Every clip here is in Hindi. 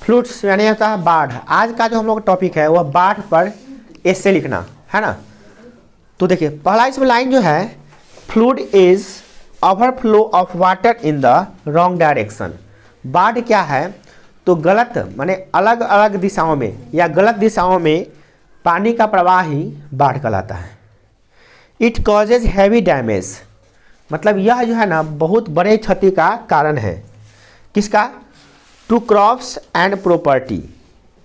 फ्लूड्स यानी होता है बाढ़। आज का जो हम लोग टॉपिक है वह बाढ़ पर ऐसे लिखना है ना। तो देखिए पहला इसमें लाइन जो है, fluid is overflow of water in the wrong direction. बाढ़ क्या है, तो गलत माने अलग अलग दिशाओं में या गलत दिशाओं में पानी का प्रवाह ही बाढ़ कहलाता है। इट कॉजेज हैवी डैमेज, मतलब यह जो है ना बहुत बड़े क्षति का कारण है। किसका? टू क्रॉप्स एंड प्रॉपर्टी,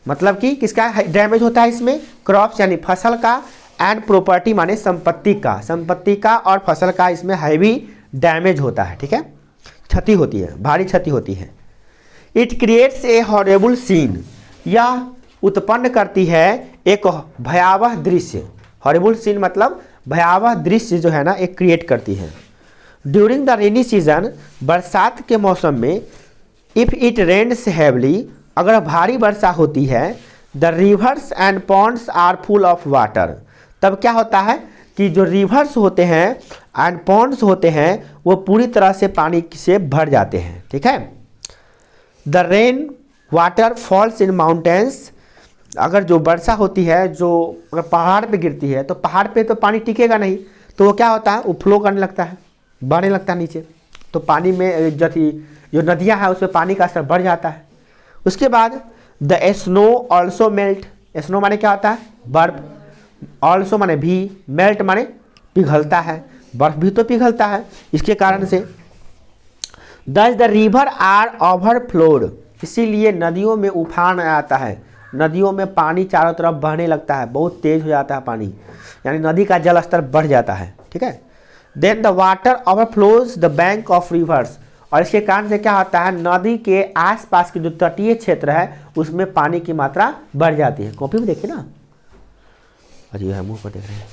मतलब कि किसका डैमेज होता है इसमें? क्रॉप्स यानी फसल का, एंड प्रॉपर्टी माने संपत्ति का और फसल का इसमें हैवी डैमेज होता है। ठीक है, क्षति होती है, भारी क्षति होती है। It creates a horrible scene, यह उत्पन्न करती है एक भयावह दृश्य। हॉरेबल सीन मतलब भयावह दृश्य जो है ना एक क्रिएट करती है। ड्यूरिंग द रेनी सीजन, बरसात के मौसम में, इफ़ इट रेन्स हैवली, अगर भारी वर्षा होती है, the rivers and ponds are full of water, तब क्या होता है कि जो रिवर्स होते हैं एंड पॉन्ड्स होते हैं वो पूरी तरह से पानी से भर जाते हैं। ठीक है, the rain water falls in mountains, अगर जो वर्षा होती है जो अगर पहाड़ पे गिरती है तो पहाड़ पे तो पानी टिकेगा नहीं, तो वो क्या होता है, वो फ्लो करने लगता है, बढ़ने लगता है नीचे, तो पानी में जो नदियाँ हैं उसमें पानी का स्तर बढ़ जाता है। उसके बाद the snow also melt, snow माने क्या होता है? बर्फ, ऑल्सो माने भी, मेल्ट माने पिघलता है, बर्फ भी तो पिघलता है। इसके कारण से दस द रिवर आर ओवरफ्लोड, इसीलिए नदियों में उफान आता है, नदियों में पानी चारों तरफ बहने लगता है, बहुत तेज हो जाता है पानी, यानी नदी का जल स्तर बढ़ जाता है। ठीक है, then the water overflows the bank of rivers, और इसके कारण से क्या होता है, नदी के आसपास के जो तटीय क्षेत्र है उसमें पानी की मात्रा बढ़ जाती है। कॉपी में देखिए ना, अजी है मुंह पर देख रहे हैं।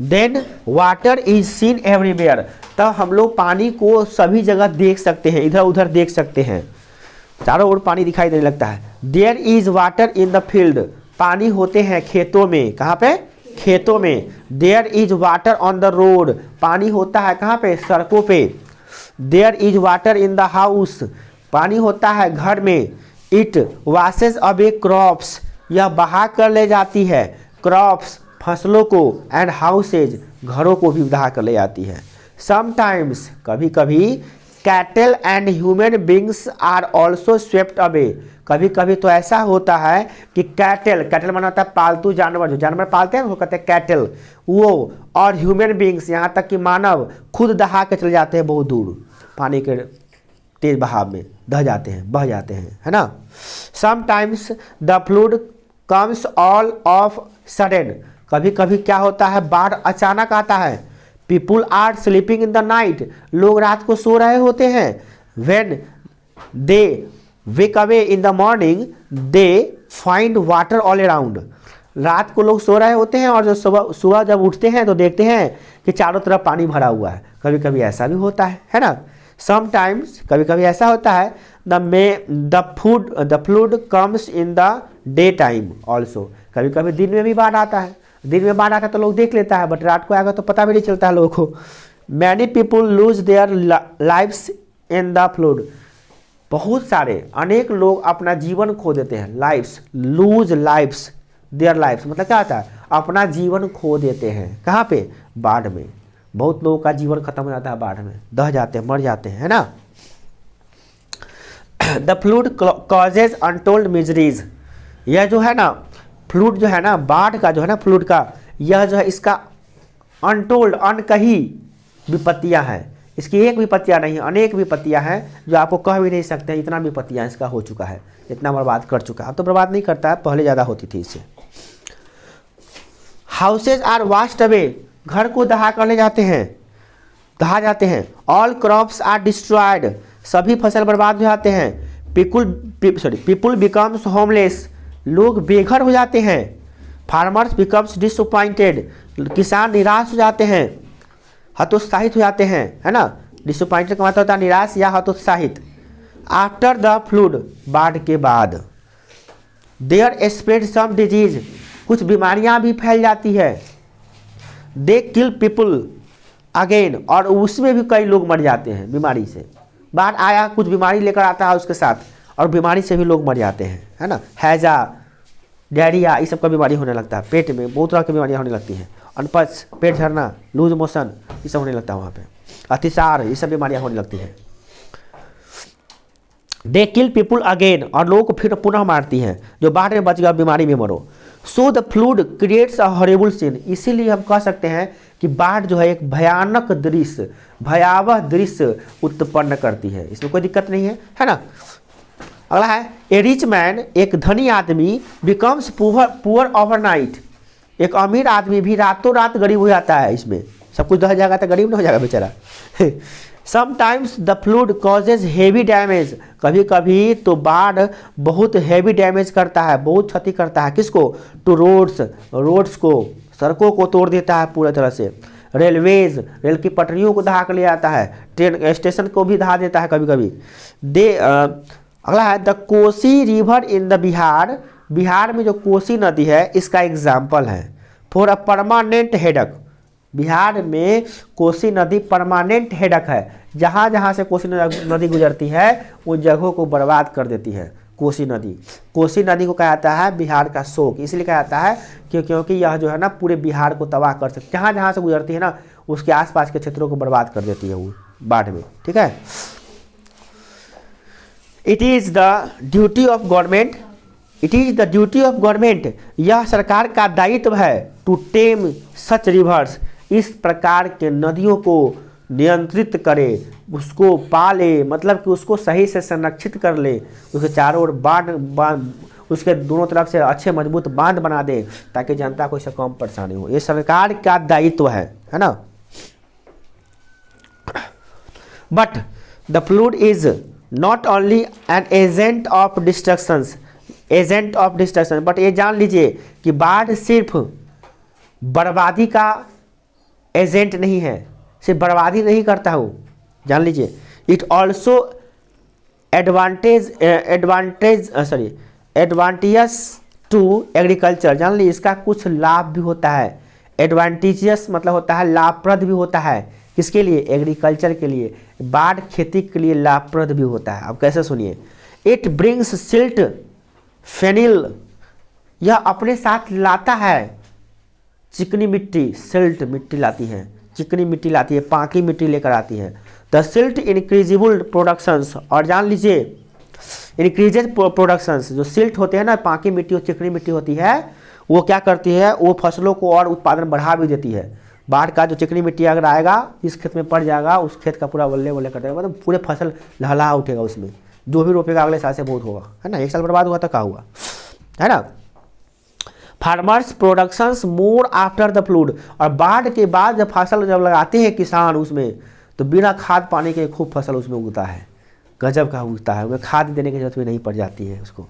Then water is seen everywhere, तब हम लोग पानी को सभी जगह देख सकते हैं, इधर उधर देख सकते हैं, चारों ओर पानी दिखाई देने लगता है। There is water in the field, पानी होते हैं खेतों में, कहाँ पे? खेतों में। There is water on the road, पानी होता है कहाँ पे? सड़कों पे। There is water in the house, पानी होता है घर में। इट वॉशेज अवे क्रॉप्स, यह बहा कर ले जाती है क्रॉप्स फसलों को, एंड हाउसेज घरों को भी बहा कर ले जाती है। समटाइम्स कभी कभी cattle and human beings are also swept away, कभी कभी तो ऐसा होता है कि कैटल माना होता है पालतू जानवर, जो जानवर पालते हैं वो कहते हैं कैटल, वो और ह्यूमन बींग्स यहाँ तक कि मानव खुद दहा के चले जाते हैं बहुत दूर, पानी के तेज बहाव में बह जाते हैं, है ना। Sometimes the flood comes all of sudden, कभी कभी क्या होता है, बाढ़ अचानक आता है। People are sleeping in the night, लोग रात को सो रहे होते हैं। When they wake away in the morning they find water all around, रात को लोग सो रहे होते हैं और जो सुबह जब उठते हैं तो देखते हैं कि चारों तरफ पानी भरा हुआ है। कभी कभी ऐसा भी होता है ना। समटाइम्स कभी कभी ऐसा होता है, the flood comes in the day time also, कभी कभी दिन में भी बाढ़ आता है, दिन में बाढ़ आता है तो लोग देख लेता है, बट रात को आएगा तो पता भी नहीं चलता है लोगों को। Many people lose their lives in the flood, बहुत सारे अनेक लोग अपना जीवन खो देते हैं। Lives, lose lives, their lives मतलब क्या होता है, अपना जीवन खो देते हैं। कहाँ पे? बाढ़ में। बहुत लोगों का जीवन खत्म हो जाता है बाढ़ में, दह जाते हैं, मर जाते हैं, है ना। The fluid causes untold miseries, यह जो है ना फ्लूड जो है ना, बाढ़ का जो है ना फ्लूड का, यह जो है इसका अनटोल्ड अनकही विपत्तियां हैं। इसकी एक विपत्तियां नहीं, अनेक विपत्तियां हैं जो आपको कह भी नहीं सकते, इतना विपत्तियां इसका हो चुका है, इतना बर्बाद कर चुका है। अब तो बर्बाद नहीं करता है, पहले ज़्यादा होती थी इससे। हाउसेज आर वास्ट अवे, घर को दहा कर ले जाते हैं, दहा जाते हैं। ऑल क्रॉप्स आर डिस्ट्रॉयड, सभी फसल बर्बाद हो जाते हैं। पीपुल बिकम्स होमलेस, लोग बेघर हो जाते हैं। फार्मर्स बिकम्स डिसअपॉइंटेड, किसान निराश हो जाते हैं, हतोत्साहित हो जाते हैं, है ना। डिसअपॉइंटेड का मतलब होता है निराश या हतोत्साहित। आफ्टर द फ्लूड, बाढ़ के बाद। देयर स्प्रेड सम डिजीज, कुछ बीमारियां भी फैल जाती है। दे किल पीपुल अगेन, और उसमें भी कई लोग मर जाते हैं बीमारी से। बाढ़ आया, कुछ बीमारी लेकर आता है उसके साथ, और बीमारी से भी लोग मर जाते हैं, है ना। हैजा, डायरिया, ये सब का बीमारी होने लगता है, पेट में बहुत तरह की बीमारियाँ होने लगती हैं, अनपच, पेट झड़ना, लूज मोशन, ये सब होने लगता है वहाँ पे, अतिसार, ये सब बीमारियाँ होने लगती हैं। दे किल पीपुल अगेन, और लोगों को फिर पुनः मारती हैं, जो बाढ़ में बच गया बीमारी में मरो। So the flood creates a horrible scene, इसीलिए हम कह सकते हैं कि बाढ़ जो है एक भयानक दृश्य, भयावह दृश्य उत्पन्न करती है, इसमें कोई दिक्कत नहीं है ना। अगला है ए रिच मैन, एक धनी आदमी बिकम्स पुअर ओवरनाइट, एक अमीर आदमी भी रातों रात गरीब हो जाता है, इसमें सब कुछ दह जाएगा तो गरीब नहीं हो जाएगा बेचारा। Sometimes the fluid causes heavy damage, कभी कभी तो बाढ़ बहुत हेवी डैमेज करता है, बहुत क्षति करता है, किसको, टू रोड्स को, सड़कों को तोड़ देता है पूरी तरह से, रेलवेज, रेल की पटरियों को दहा कर ले आता है, ट्रेन स्टेशन को भी दहा देता है कभी कभी। अगला है the Kosi river in the Bihar, Bihar में जो कोसी नदी है इसका एग्जाम्पल है। For a permanent headache, Bihar में कोसी नदी परमानेंट हेडक है, जहाँ जहाँ से कोसी नदी गुजरती है उन जगहों को बर्बाद कर देती है कोसी नदी। कोसी नदी को कहा जाता है बिहार का शोक, इसलिए कहा जाता है क्योंकि यह जो है ना पूरे बिहार को तबाह कर सकती है, जहाँ जहाँ से गुजरती है ना उसके आसपास के क्षेत्रों को बर्बाद कर देती है वो बाढ़ में, ठीक है। It is the duty of government, it is the duty of government, यह सरकार का दायित्व है, टू टेम सच रिवर्स, इस प्रकार के नदियों को नियंत्रित करे, उसको पाले, मतलब कि उसको सही से संरक्षित कर ले, उसके चारों ओर बांध उसके दोनों तरफ से अच्छे मजबूत बांध बना दे ताकि जनता को इससे कम परेशानी हो, ये सरकार का दायित्व है ना। But the fluid is not only an agent of destructions, but ये जान लीजिए कि बाढ़ सिर्फ बर्बादी का एजेंट नहीं है, सिर्फ बर्बादी नहीं करता हो, जान लीजिए। It also advantageous to agriculture, जान लीजिए इसका कुछ लाभ भी होता है। एडवांटेजियस मतलब होता है लाभप्रद भी होता है, किसके लिए, एग्रीकल्चर के लिए, बाढ़ खेती के लिए लाभप्रद भी होता है। अब कैसे सुनिए, इट ब्रिंग्स सिल्ट फेनिल, यह अपने साथ लाता है चिकनी मिट्टी, सिल्ट मिट्टी लाती है, चिकनी मिट्टी लाती है, पाकी मिट्टी लेकर आती है। द सिल्ट इंक्रीजिबल प्रोडक्शंस, और जान लीजिए इंक्रीजेज प्रोडक्शंस, जो सिल्ट होते हैं ना, पाकी मिट्टी और चिकनी मिट्टी होती है, वो क्या करती है, वो फसलों को और उत्पादन बढ़ा भी देती है। बाढ़ का जो चिकनी मिट्टी अगर आएगा इस खेत में पड़ जाएगा, उस खेत का पूरा वल्ले वल्ले कर देगा, मतलब पूरे फसल लहलहा उठेगा, उसमें जो भी रोपेगा अगले साल से बहुत होगा, है ना। एक साल बर्बाद हुआ तो क्या हुआ, है ना। Farmers productions more after the flood, और बाढ़ के बाद जब फसल जब लगाते हैं किसान उसमें, तो बिना खाद पानी के खूब फसल उसमें उगता है, गजब का उगता है, उसमें खाद देने की जरूरत भी नहीं पड़ जाती है उसको।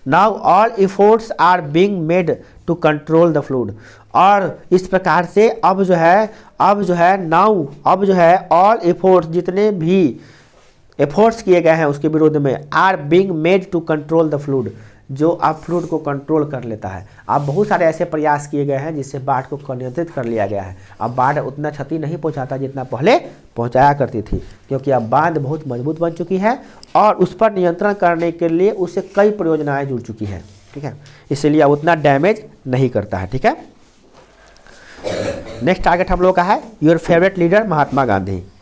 Now all efforts are being made to control the flood, और इस प्रकार से अब जो है ऑल एफर्ट्स, जितने भी एफर्ट्स किए गए हैं उसके विरोध में, are being made to control the flood, जो अब फ्लूड को कंट्रोल कर लेता है। अब बहुत सारे ऐसे प्रयास किए गए हैं जिससे बाढ़ को नियंत्रित कर लिया गया है। अब बाढ़ उतना क्षति नहीं पहुंचाता जितना पहले पहुंचाया करती थी, क्योंकि अब बांध बहुत मजबूत बन चुकी है और उस पर नियंत्रण करने के लिए उससे कई परियोजनाएं जुड़ चुकी हैं, ठीक है, इसलिए अब उतना डैमेज नहीं करता है, ठीक है। नेक्स्ट टारगेट हम लोग का है your favourite leader Mahatma Gandhi.